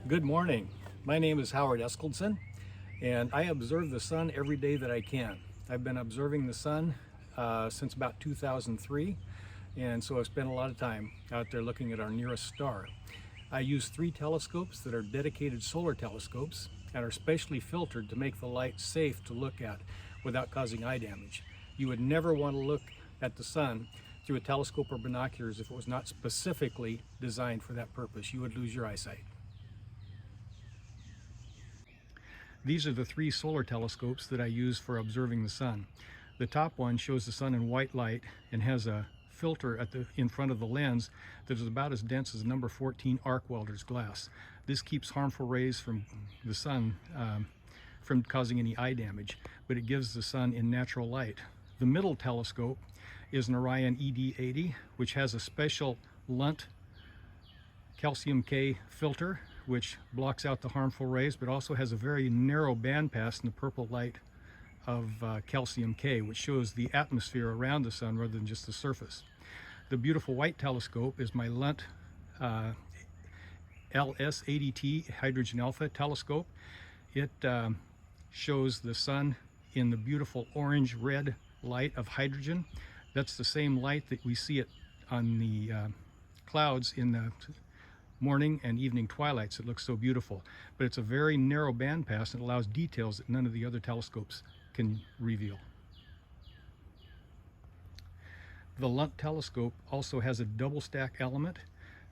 Good morning. My name is Howard Eskeldson, and I observe the sun every day that I can. I've been observing the sun since about 2003, and so I've spent a lot of time out there looking at our nearest star. I use 3 telescopes that are dedicated solar telescopes and are specially filtered to make the light safe to look at without causing eye damage. You would never want to look at the sun through a telescope or binoculars if it was not specifically designed for that purpose. You would lose your eyesight. These are the 3 solar telescopes that I use for observing the sun. The top one shows the sun in white light and has a filter in front of the lens that is about as dense as number 14 arc welder's glass. This keeps harmful rays from the sun from causing any eye damage, but it gives the sun in natural light. The middle telescope is an Orion ED80, which has a special Lunt calcium K filter which blocks out the harmful rays, but also has a very narrow bandpass in the purple light of calcium K, which shows the atmosphere around the sun rather than just the surface. The beautiful white telescope is my Lunt LS80T hydrogen alpha telescope. It shows the sun in the beautiful orange-red light of hydrogen. That's the same light that we see it on the clouds in the morning and evening twilights. It looks so beautiful, but it's a very narrow bandpass and allows details that none of the other telescopes can reveal. The Lunt telescope also has a double stack element,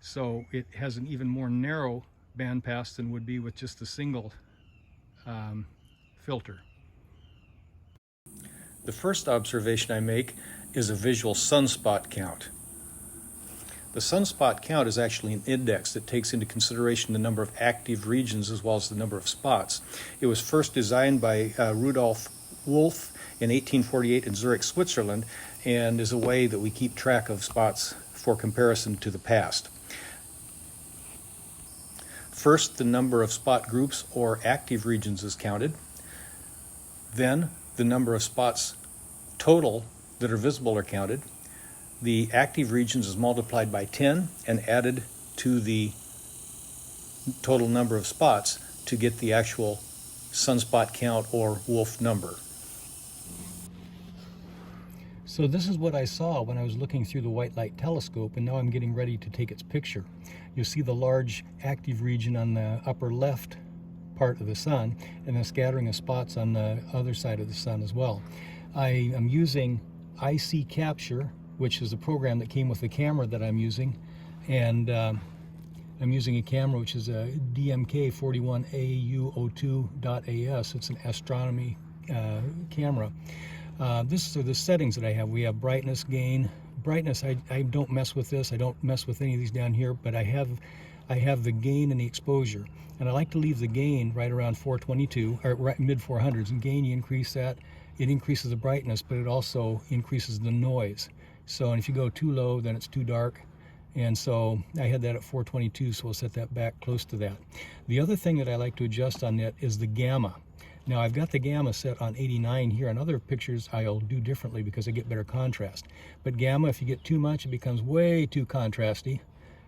so it has an even more narrow bandpass than would be with just a single filter. The first observation I make is a visual sunspot count. The sunspot count is actually an index that takes into consideration the number of active regions as well as the number of spots. It was first designed by Rudolf Wolf in 1848 in Zurich, Switzerland, and is a way that we keep track of spots for comparison to the past. First, the number of spot groups or active regions is counted. Then, the number of spots total that are visible are counted. The active regions is multiplied by 10 and added to the total number of spots to get the actual sunspot count or Wolf number. So this is what I saw when I was looking through the white light telescope, and now I'm getting ready to take its picture. You'll see the large active region on the upper left part of the sun and then scattering of spots on the other side of the sun as well. I am using IC Capture, which is a program that came with the camera that I'm using, and I'm using a camera which is a DMK41AU02.AS. It's an astronomy camera. These are the settings that I have. We have brightness, gain. Brightness, I don't mess with this. I don't mess with any of these down here, but I have the gain and the exposure. And I like to leave the gain right around 422, or right mid 400s. And gain, you increase that, it increases the brightness, but it also increases the noise. So, and if you go too low, then it's too dark. And so I had that at 422, so we'll set that back close to that. The other thing that I like to adjust on that is the gamma. Now I've got the gamma set on 89 here. On other pictures I'll do differently because I get better contrast. But gamma, if you get too much, it becomes way too contrasty.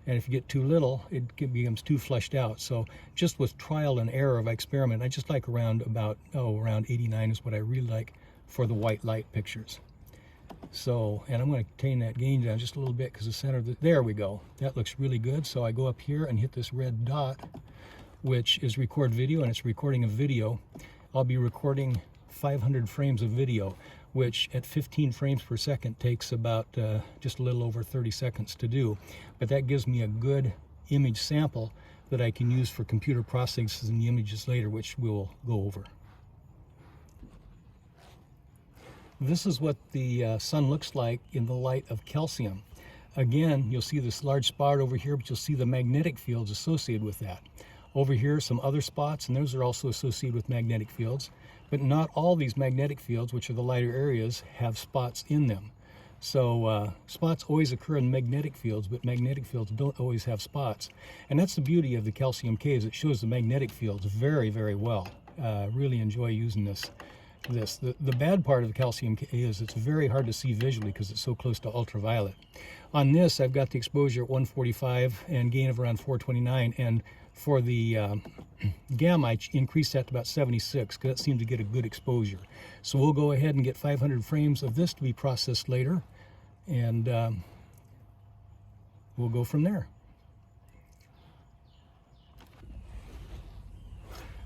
And if you get too little, it becomes too flushed out. So just with trial and error of experiment, I just like around 89 is what I really like for the white light pictures. So, and I'm going to tame that gain down just a little bit because the center of there we go. That looks really good. So I go up here and hit this red dot, which is record video, and it's recording a video. I'll be recording 500 frames of video, which at 15 frames per second takes about just a little over 30 seconds to do. But that gives me a good image sample that I can use for computer processing the images later, which we'll go over. This is what the sun looks like in the light of calcium. Again, you'll see this large spot over here, but you'll see the magnetic fields associated with that. Over here, some other spots, and those are also associated with magnetic fields. But not all these magnetic fields, which are the lighter areas, have spots in them. So spots always occur in magnetic fields, but magnetic fields don't always have spots. And that's the beauty of the calcium K, is it shows the magnetic fields very, very well. Really enjoy using this. The bad part of the calcium K is it's very hard to see visually because it's so close to ultraviolet. On this, I've got the exposure at 145 and gain of around 429, and For the gamma, I increased that to about 76 because that seemed to get a good exposure. So we'll go ahead and get 500 frames of this to be processed later, and we'll go from there.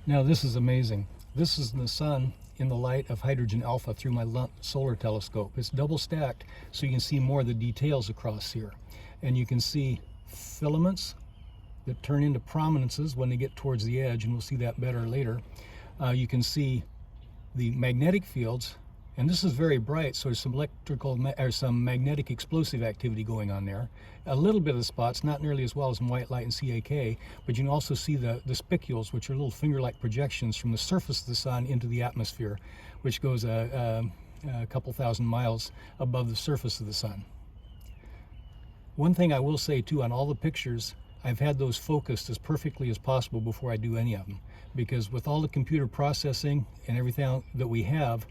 Now this is amazing. This is the sun in the light of hydrogen alpha through my solar telescope. It's double stacked, so you can see more of the details across here. And you can see filaments that turn into prominences when they get towards the edge, and we'll see that better later. You can see the magnetic fields, and this is very bright, so there's some electrical or some magnetic explosive activity going on there. A little bit of the spots, not nearly as well as in white light and CAK, but you can also see the spicules, which are little finger-like projections from the surface of the sun into the atmosphere, which goes a couple thousand miles above the surface of the sun. One thing I will say too, on all the pictures, I've had those focused as perfectly as possible before I do any of them, because with all the computer processing and everything that we have,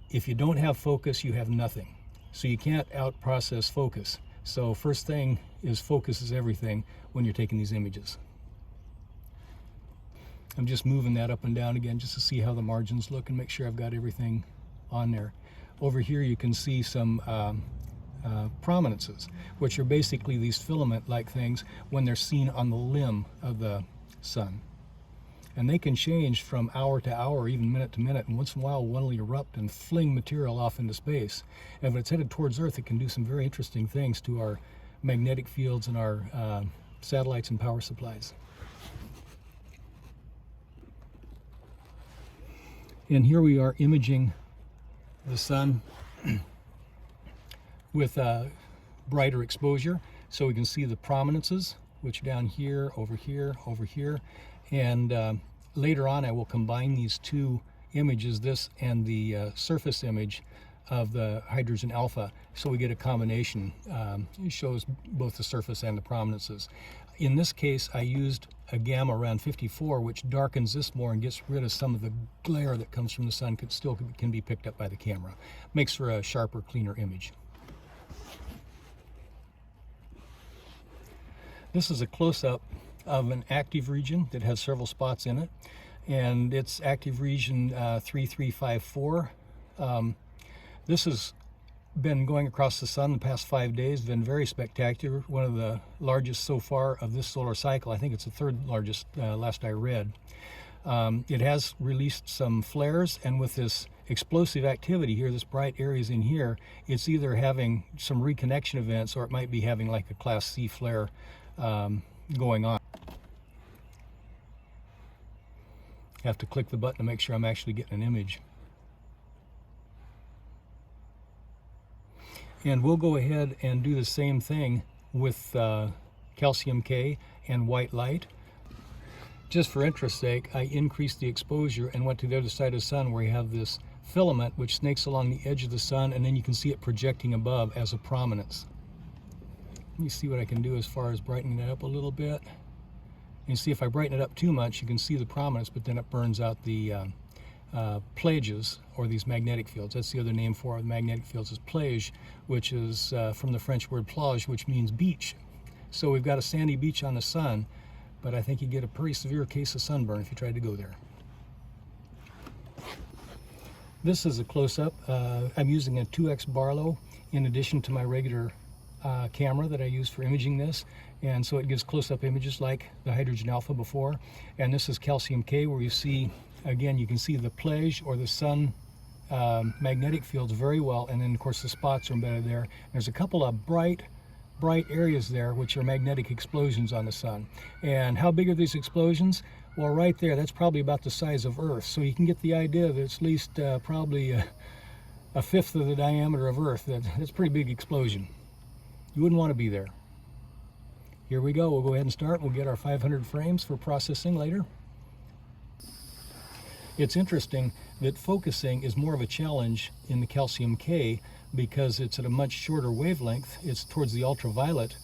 if you don't have focus, you have nothing. So you can't out-process focus. So first thing is focus is everything when you're taking these images. I'm just moving that up and down again just to see how the margins look and make sure I've got everything on there. Over here you can see some prominences, which are basically these filament-like things when they're seen on the limb of the sun. And they can change from hour to hour, even minute to minute, and once in a while one will erupt and fling material off into space. And when it's headed towards Earth, it can do some very interesting things to our magnetic fields and our satellites and power supplies. And here we are imaging the sun with brighter exposure, so we can see the prominences, which are down here, over here, over here. And later on I will combine these two images, this and the surface image of the hydrogen alpha, so we get a combination. It shows both the surface and the prominences. In this case I used a gamma around 54, which darkens this more and gets rid of some of the glare that comes from the sun, still can be picked up by the camera. Makes for a sharper, cleaner image. This is a close-up of an active region that has several spots in it, and it's active region 3354. This has been going across the sun the past 5 days, been very spectacular, one of the largest so far of this solar cycle. I think it's the third largest last I read. It has released some flares, and with this explosive activity here, this bright areas in here, it's either having some reconnection events or it might be having like a class C flare going on. Have to click the button to make sure I'm actually getting an image. And we'll go ahead and do the same thing with calcium K and white light. Just for interest's sake, I increased the exposure and went to the other side of the sun where you have this filament which snakes along the edge of the sun, and then you can see it projecting above as a prominence. Let me see what I can do as far as brightening it up a little bit. You see, if I brighten it up too much, you can see the prominence, but then it burns out the plages, or these magnetic fields. That's the other name for it. Magnetic fields is plage, which is from the French word plage, which means beach. So we've got a sandy beach on the sun, but I think you get a pretty severe case of sunburn if you tried to go there. This is a close-up. I'm using a 2x Barlow in addition to my regular camera that I use for imaging this, and so it gives close-up images like the hydrogen alpha before. And this is calcium K, where you see, again, you can see the plage or the sun magnetic fields very well, and then of course the spots are embedded there. There's a couple of bright areas there which are magnetic explosions on the sun. And how big are these explosions? Well, right there, that's probably about the size of Earth, so you can get the idea that it's at least probably a fifth of the diameter of Earth. That's a pretty big explosion. You wouldn't want to be there. Here we go. We'll go ahead and start. We'll get our 500 frames for processing later. It's interesting that focusing is more of a challenge in the calcium K because it's at a much shorter wavelength. It's towards the ultraviolet,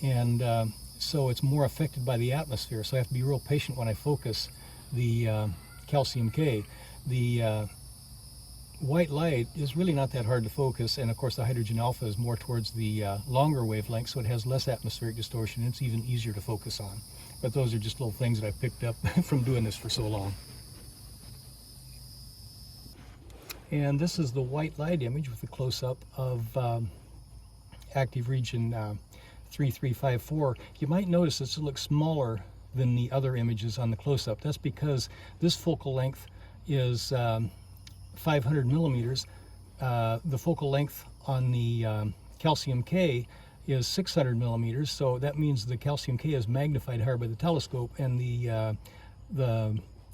and so it's more affected by the atmosphere. So I have to be real patient when I focus the calcium K. The white light is really not that hard to focus, and of course the hydrogen alpha is more towards the longer wavelength, so it has less atmospheric distortion. It's even easier to focus on. But those are just little things that I picked up from doing this for so long. And this is the white light image with a close-up of active region 3354. You might notice this looks smaller than the other images on the close-up. That's because this focal length is 500 millimeters. The focal length on the calcium K is 600 millimeters, so that means the calcium K is magnified higher by the telescope, and the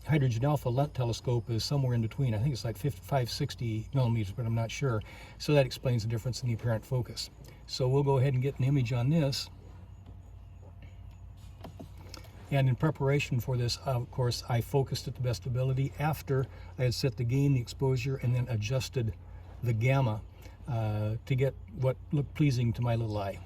hydrogen alpha lent telescope is somewhere in between. I think it's like 560 millimeters, but I'm not sure. So that explains the difference in the apparent focus. So we'll go ahead and get an image on this. And in preparation for this, of course, I focused at the best ability after I had set the gain, the exposure, and then adjusted the gamma to get what looked pleasing to my little eye.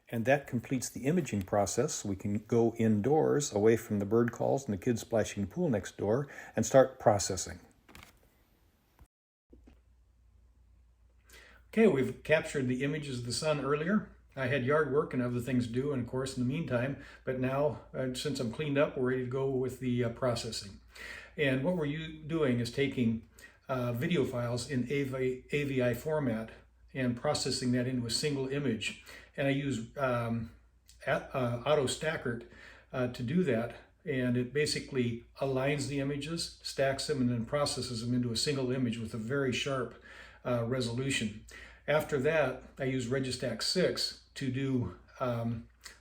And that completes the imaging process. We can go indoors, away from the bird calls and the kids splashing the pool next door, and start processing. Okay, we've captured the images of the sun earlier. I had yard work and other things to do, and of course in the meantime, but now since I'm cleaned up, we're ready to go with the processing. And what we're doing is taking video files in AVI format and processing that into a single image. And I use Auto Stacker to do that. And it basically aligns the images, stacks them, and then processes them into a single image with a very sharp resolution. After that, I use Registack 6 to do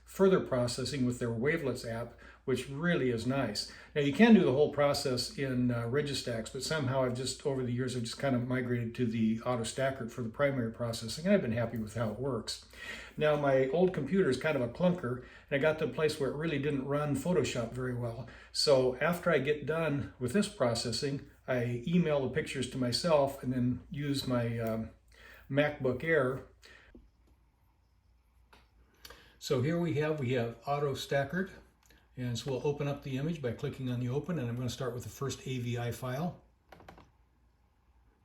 further processing with their Wavelets app, which really is nice. Now you can do the whole process in Registacks, but somehow I've just, over the years, I've just kind of migrated to the Auto Stacker for the primary processing, and I've been happy with how it works. Now my old computer is kind of a clunker, and I got to a place where it really didn't run Photoshop very well. So after I get done with this processing, I email the pictures to myself and then use my MacBook Air. So here we have Auto Stackered. And so we'll open up the image by clicking on the open, and I'm going to start with the first AVI file.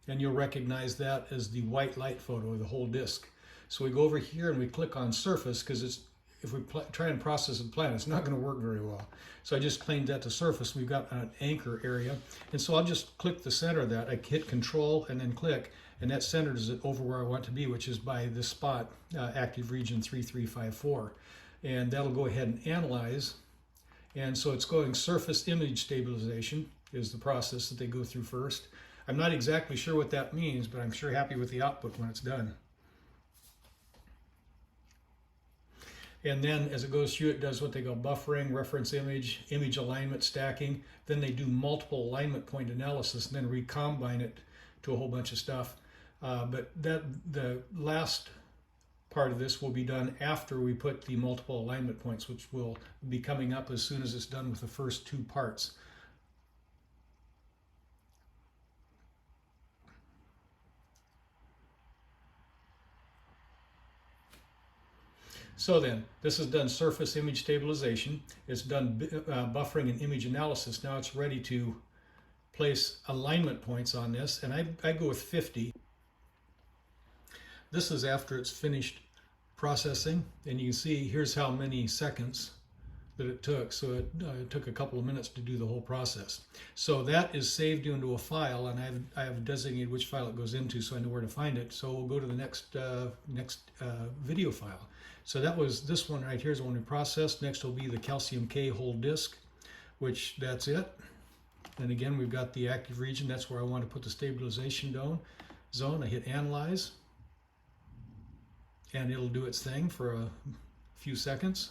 And you'll recognize that as the white light photo of the whole disk. So we go over here and we click on surface, because if we try and process the planet, it's not going to work very well. So I just claimed that to surface. We've got an anchor area. And so I'll just click the center of that. I hit Control and then click, and that centers it over where I want to be, which is by this spot, active region 3354. And that'll go ahead and analyze. And so it's going surface image stabilization is the process that they go through first. I'm not exactly sure what that means, but I'm sure happy with the output when it's done. And then as it goes through, it does what they call buffering, reference image, image alignment, stacking. Then they do multiple alignment point analysis and then recombine it to a whole bunch of stuff. But the last part of this will be done after we put the multiple alignment points, which will be coming up as soon as it's done with the first two parts. So then, this has done surface image stabilization. It's done buffering and image analysis. Now it's ready to place alignment points on this, and I go with 50. This is after it's finished processing, and you can see here's how many seconds that it took. So it took a couple of minutes to do the whole process. So that is saved into a file, and I have designated which file it goes into, so I know where to find it. So we'll go to the next video file. So that was this one right here is the one we processed. Next will be the calcium K whole disk, which that's it. And again, we've got the active region. That's where I want to put the stabilization zone. I hit Analyze, and it'll do its thing for a few seconds.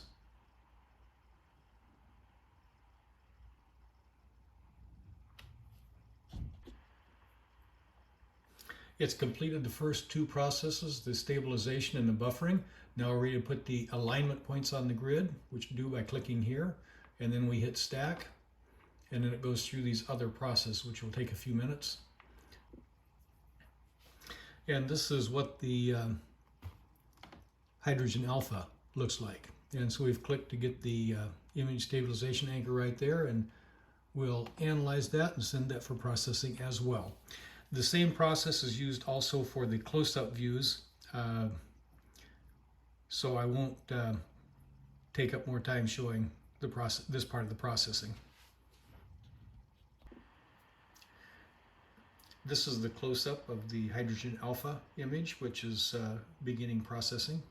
It's completed the first two processes, the stabilization and the buffering. Now we're ready to put the alignment points on the grid, which we do by clicking here, and then we hit stack, and then it goes through these other processes, which will take a few minutes. And this is what the hydrogen alpha looks like. And so we've clicked to get the image stabilization anchor right there, and we'll analyze that and send that for processing as well. The same process is used also for the close-up views, so I won't take up more time showing this part of the processing. This is the close-up of the hydrogen alpha image, which is beginning processing.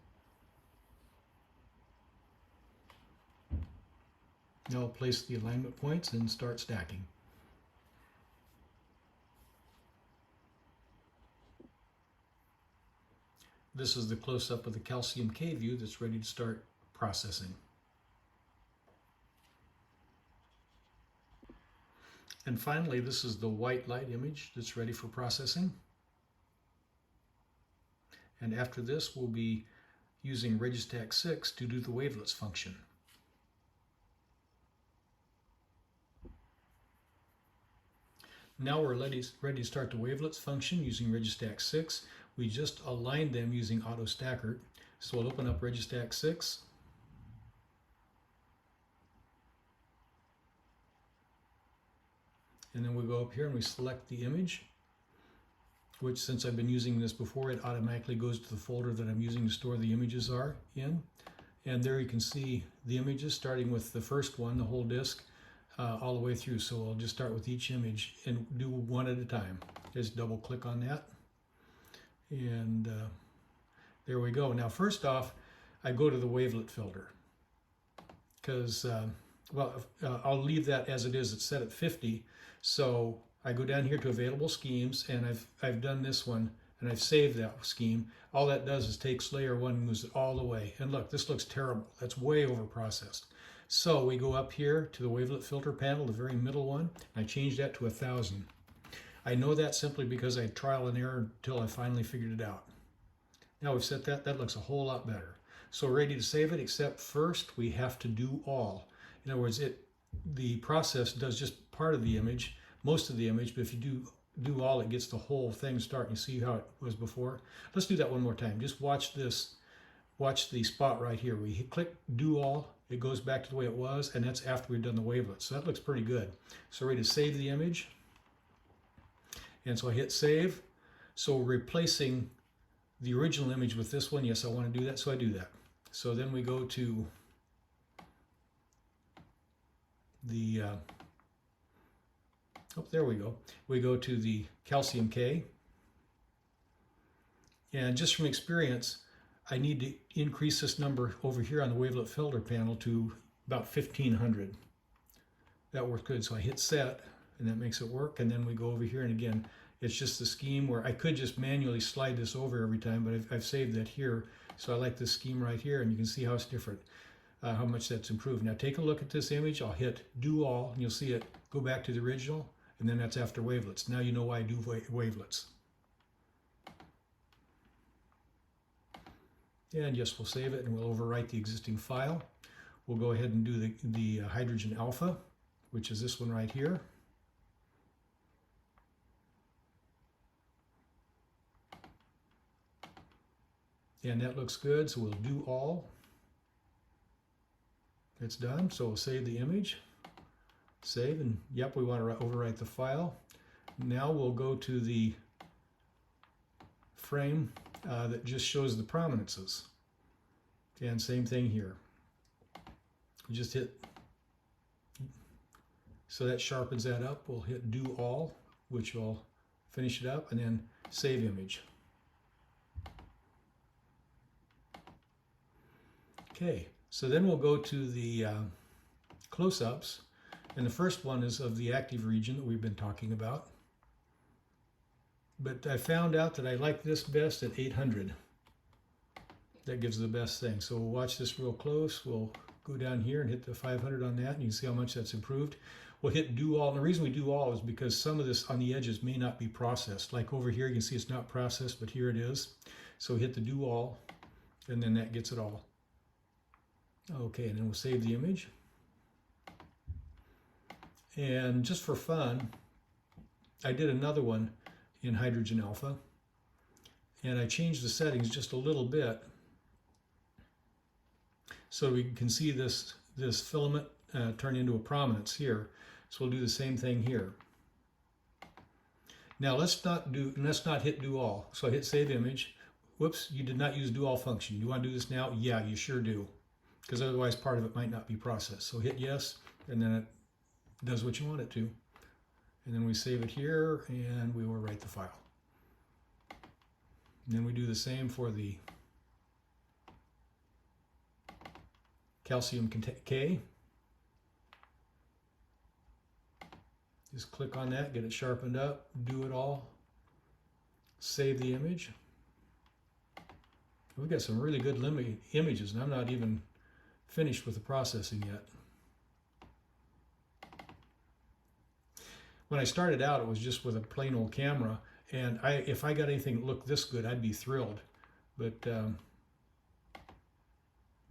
Now I'll place the alignment points and start stacking. This is the close-up of the calcium K view that's ready to start processing. And finally, this is the white light image that's ready for processing. And after this, we'll be using Registack 6 to do the wavelets function. Now we're ready to start the wavelets function using Registack 6. We just aligned them using Auto Stacker. So we'll open up Registack 6. And then we go up here and we select the image, which, since I've been using this before, it automatically goes to the folder that I'm using to store the images are in. And there you can see the images, starting with the first one, the whole disk, all the way through. So I'll just start with each image and do one at a time. Just double click on that. And there we go. Now, first off, I go to the Wavelet Filter because, I'll leave that as it is. It's set at 50. So I go down here to Available Schemes, and I've done this one, and I've saved that scheme. All that does is takes layer 1 and moves it all the way. And look, this looks terrible. That's way over processed. So we go up here to the Wavelet Filter panel, the very middle one, and I change that to 1000. I know that simply because I trial and error until I finally figured it out. Now we've set that, that looks a whole lot better. So we're ready to save it, except first we have to do all. In other words, the process does just part of the image, most of the image, but if you do all, it gets the whole thing starting. You see how it was before? Let's do that one more time. Just watch this, watch the spot right here. We click do all, it goes back to the way it was, and that's after we've done the wavelets. So that looks pretty good. So we're ready to save the image. And so I hit save. So we're replacing the original image with this one. Yes, I want to do that, so I do that. So then we go to the, there we go. We go to the calcium K. And just from experience, I need to increase this number over here on the Wavelet Filter panel to about 1500. That works good. So I hit set, and that makes it work. And then we go over here, and again, it's just the scheme where I could just manually slide this over every time, but I've saved that here. So I like this scheme right here, and you can see how it's different, how much that's improved. Now take a look at this image. I'll hit do all, and you'll see it go back to the original, and then that's after wavelets. Now you know why I do wavelets. And yes, we'll save it, and we'll overwrite the existing file. We'll go ahead and do the hydrogen alpha, which is this one right here. And that looks good, so we'll do all. It's done, so we'll save the image. Save, and yep, we want to overwrite the file. Now we'll go to the frame that just shows the prominences. And same thing here. We just hit, so that sharpens that up. We'll hit do all, which will finish it up, and then save image. Okay, so then we'll go to the close-ups, and the first one is of the active region that we've been talking about. But I found out that I like this best at 800. That gives the best thing. So we'll watch this real close. We'll go down here and hit the 500 on that, and you can see how much that's improved. We'll hit do all, and the reason we do all is because some of this on the edges may not be processed. Like over here, you can see it's not processed, but here it is. So we hit the do all, and then that gets it all. Okay, and then we'll save the image. And just for fun, I did another one in hydrogen alpha, and I changed the settings just a little bit so we can see this filament turn into a prominence here. So we'll do the same thing here. Now let's not hit do all. So I hit save image. Whoops, you did not use do all function. You want to do this now? Yeah, you sure do. because otherwise part of it might not be processed. So hit yes, and then it does what you want it to. And then we save it here, and we will write the file. And then we do the same for the calcium K. Just click on that, get it sharpened up, do it all, save the image. We've got some really good images, and I'm not even finished with the processing yet. When I started out, it was just with a plain old camera, and if I got anything that looked this good, I'd be thrilled. But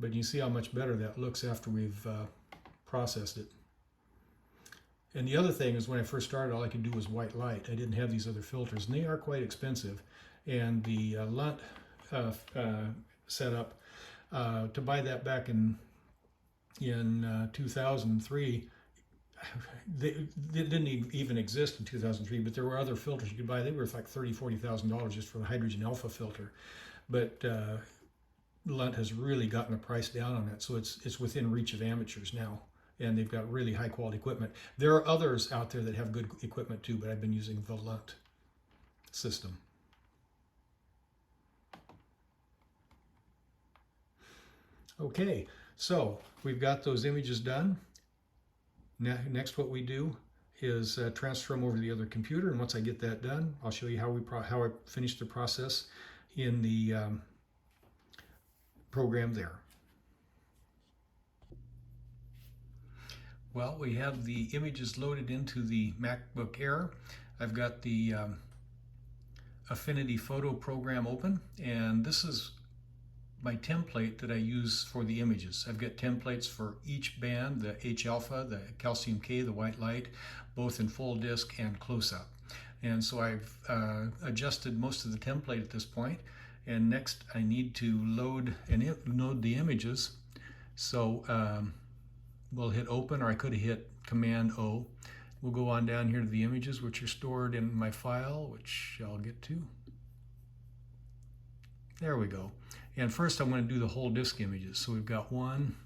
you see how much better that looks after we've processed it. And the other thing is, when I first started, all I could do was white light. I didn't have these other filters, and they are quite expensive. And the LUNT setup, to buy that back in 2003, they didn't even exist in 2003, but there were other filters you could buy. They were like $30,000-$40,000 just for the hydrogen alpha filter. But LUNT has really gotten the price down on that, so it's within reach of amateurs now, and they've got really high quality equipment. There are others out there that have good equipment too, but I've been using the LUNT system. Okay, so we've got those images done. Next, what we do is transfer them over to the other computer, and once I get that done, I'll show you how I finish the process in the program there. Well, we have the images loaded into the MacBook Air. I've got the Affinity Photo program open, and this is my template that I use for the images. I've got templates for each band, the H-alpha, the calcium K, the white light, both in full disc and close-up. And so I've adjusted most of the template at this point. And next I need to load the images. So we'll hit open, or I could have hit Command O. We'll go on down here to the images, which are stored in my file, which I'll get to. There we go. And first I'm going to do the whole disk images. So we've got one,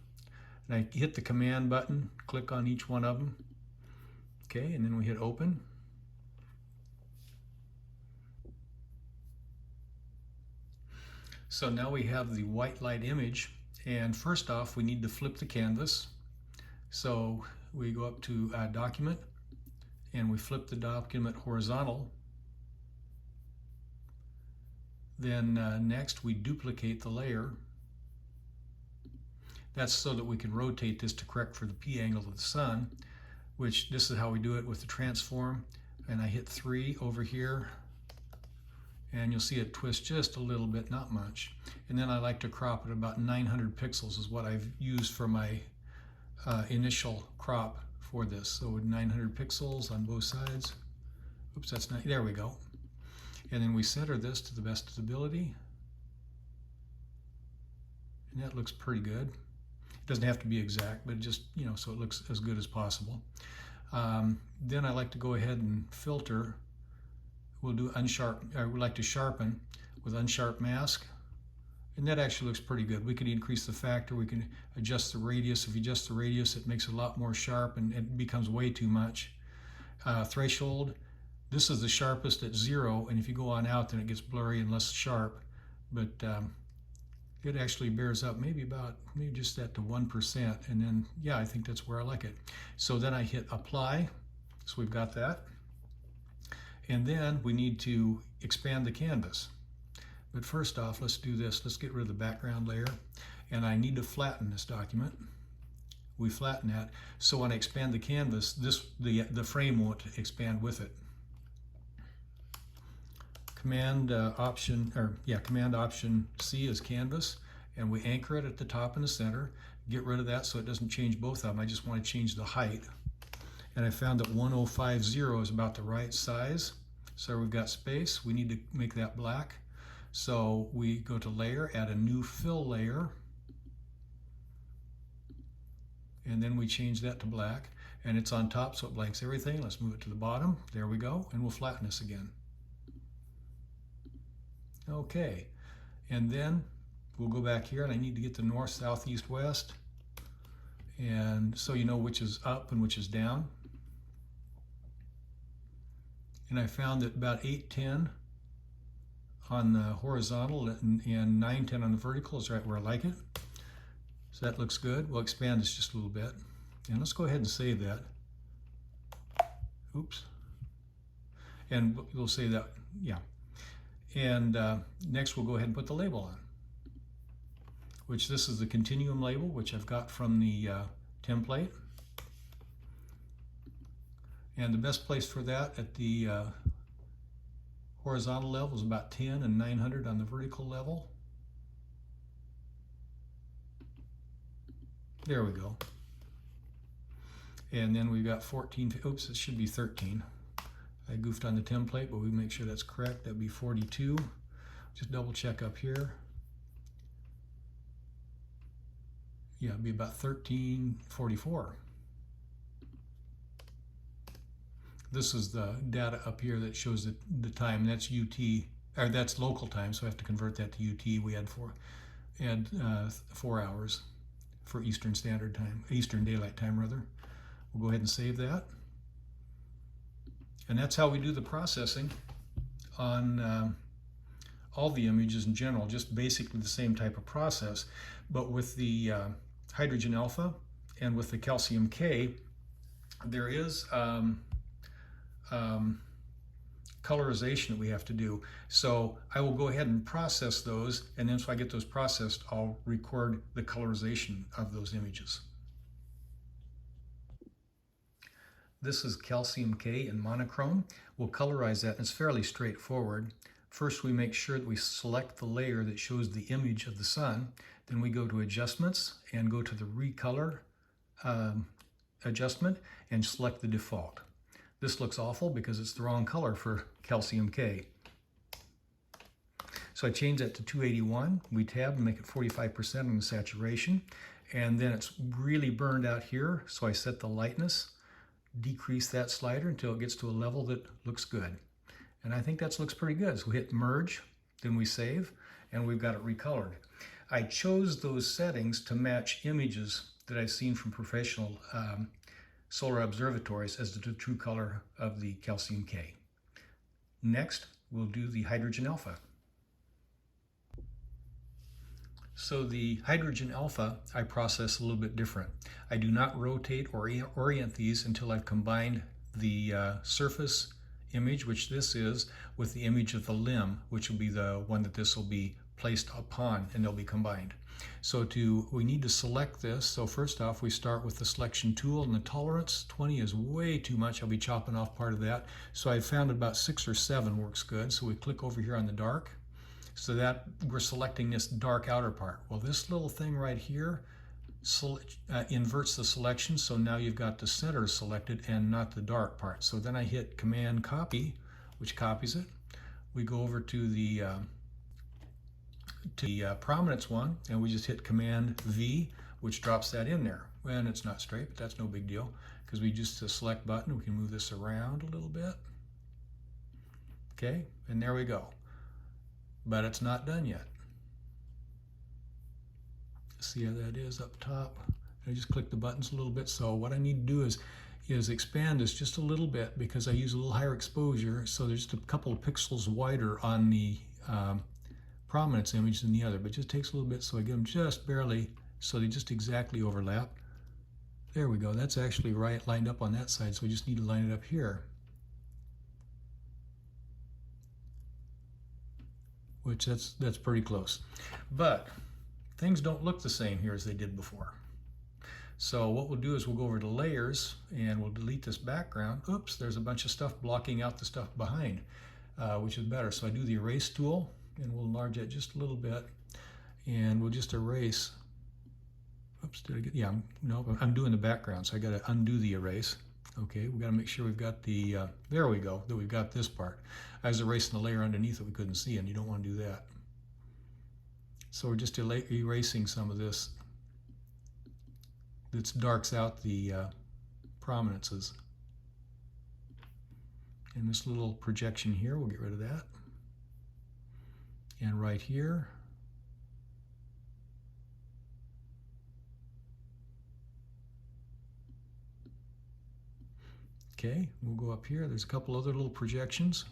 and I hit the command button, click on each one of them. Okay, and then we hit open. So now we have the white light image, and first off we need to flip the canvas. So we go up to Document, and we flip the document horizontal. Then next we duplicate the layer. That's so that we can rotate this to correct for the P angle of the sun, which this is how we do it with the transform. And I hit 3 over here, and you'll see it twist just a little bit, not much. And then I like to crop it about 900 pixels is what I've used for my initial crop for this. So 900 pixels on both sides. Oops, that's not, there we go. And then we center this to the best of the ability. And that looks pretty good. It doesn't have to be exact, but just, you know, so it looks as good as possible. Then I like to go ahead and filter. We'll do we like to sharpen with unsharp mask. And that actually looks pretty good. We can increase the factor, we can adjust the radius. If you adjust the radius, it makes it a lot more sharp, and it becomes way too much. Threshold. This is the sharpest at 0, and if you go on out, then it gets blurry and less sharp. But it actually bears up maybe just at the 1%, and then yeah, I think that's where I like it. So then I hit apply. So we've got that, and then we need to expand the canvas. But first off, let's do this. Let's get rid of the background layer, and I need to flatten this document. We flatten that, so when I expand the canvas, the frame won't expand with it. Command Option C is canvas, and we anchor it at the top and the center. Get rid of that so it doesn't change both of them. I just want to change the height, and I found that 1050 is about the right size. So we've got space. We need to make that black. So we go to Layer, add a new fill layer, and then we change that to black, and it's on top so it blanks everything. Let's move it to the bottom. There we go, and we'll flatten this again. Okay, and then we'll go back here, and I need to get the north, south, east, west, and so you know which is up and which is down. And I found that about 810 on the horizontal and 910 on the vertical is right where I like it. So that looks good. We'll expand this just a little bit. And let's go ahead and save that. Oops. And we'll save that, yeah. And next we'll go ahead and put the label on, which this is the continuum label, which I've got from the template. And the best place for that at the horizontal level is about 10 and 900 on the vertical level. There we go. And then we've got 14, oops, it should be 13. I goofed on the template, but we make sure that's correct. That'd be 42. Just double check up here. Yeah, it'd be about 1344. This is the data up here that shows the time. That's UT, or that's local time, so I have to convert that to UT. We had 4 hours for Eastern Standard Time, Eastern Daylight Time rather. We'll go ahead and save that. And that's how we do the processing on all the images in general, just basically the same type of process. But with the hydrogen alpha and with the calcium K, there is colorization that we have to do. So I will go ahead and process those, and then once I get those processed, I'll record the colorization of those images. This is calcium K in monochrome. We'll colorize that, and it's fairly straightforward. First, we make sure that we select the layer that shows the image of the sun. Then we go to adjustments and go to the recolor adjustment and select the default. This looks awful because it's the wrong color for calcium K. So I change that to 281. We tab and make it 45% on the saturation. And then it's really burned out here, so I set the lightness, decrease that slider until it gets to a level that looks good. And I think that looks pretty good. So we hit merge, then we save, and we've got it recolored. I chose those settings to match images that I've seen from professional solar observatories as the true color of the calcium K. Next, we'll do the hydrogen alpha. So the hydrogen alpha I process a little bit different. I do not rotate or orient these until I've combined the surface image, which this is, with the image of the limb, which will be the one that this will be placed upon, and they'll be combined. So we need to select this. So first off, we start with the selection tool and the tolerance. 20 is way too much. I'll be chopping off part of that. So I found about 6 or 7 works good. So we click over here on the dark. So that we're selecting this dark outer part. Well, this little thing right here inverts the selection. So now you've got the center selected and not the dark part. So then I hit Command Copy, which copies it. We go over to the prominence one, and we just hit Command V, which drops that in there. And it's not straight, but that's no big deal, because we just the select button, we can move this around a little bit. Okay, and there we go. But it's not done yet. See how that is up top? I just click the buttons a little bit. So what I need to do is expand this just a little bit, because I use a little higher exposure, so there's just a couple of pixels wider on the prominence image than the other, but it just takes a little bit, so I get them just barely, so they just exactly overlap. There we go. That's actually right lined up on that side, so we just need to line it up here, which that's pretty close. But things don't look the same here as they did before. So what we'll do is we'll go over to layers and we'll delete this background. Oops, there's a bunch of stuff blocking out the stuff behind, which is better. So I do the erase tool, and we'll enlarge that just a little bit, and we'll just erase. Oops, did I get, yeah, no, I'm doing the background, so I got to undo the erase. Okay, we got to make sure we've got the, there we go, that we've got this part. I was erasing the layer underneath that we couldn't see, and you don't want to do that. So we're just erasing some of this that darks out the prominences. And this little projection here, we'll get rid of that. And right here, Okay, we'll go up here. There's a couple other little projections.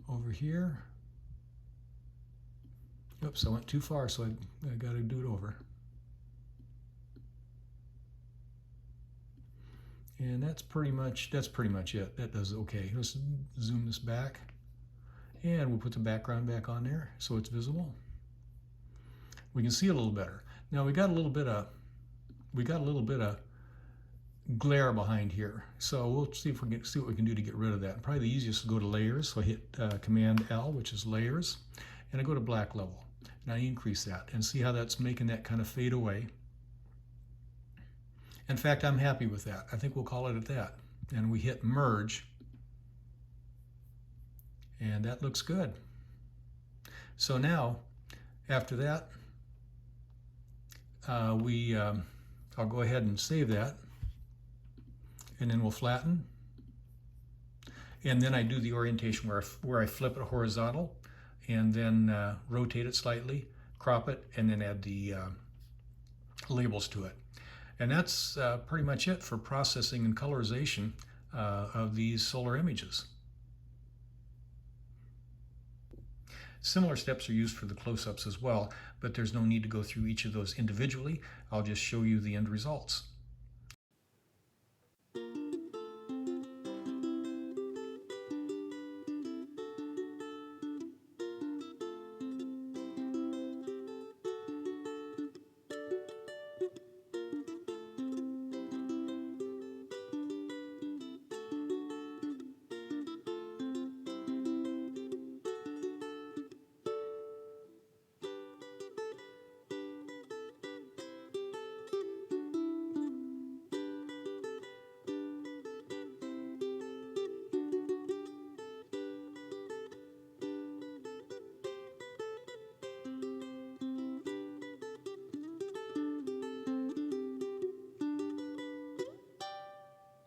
Over here. Oops, I went too far, so I got to do it over. And that's pretty much it. That does okay. Let's zoom this back, and we'll put the background back on there so it's visible. We can see a little better. Now we got a little bit of glare behind here, so we'll see if we can see what we can do to get rid of that. Probably the easiest is to go to Layers. So I hit Command L, which is Layers, and I go to Black Level. Now you increase that and see how that's making that kind of fade away. In fact, I'm happy with that. I think we'll call it at that. And we hit Merge, and that looks good. So now, after that, I'll go ahead and save that, and then we'll flatten. And then I do the orientation where I flip it horizontal, and then rotate it slightly, crop it, and then add the labels to it. And that's pretty much it for processing and colorization of these solar images. Similar steps are used for the close-ups as well, but there's no need to go through each of those individually. I'll just show you the end results.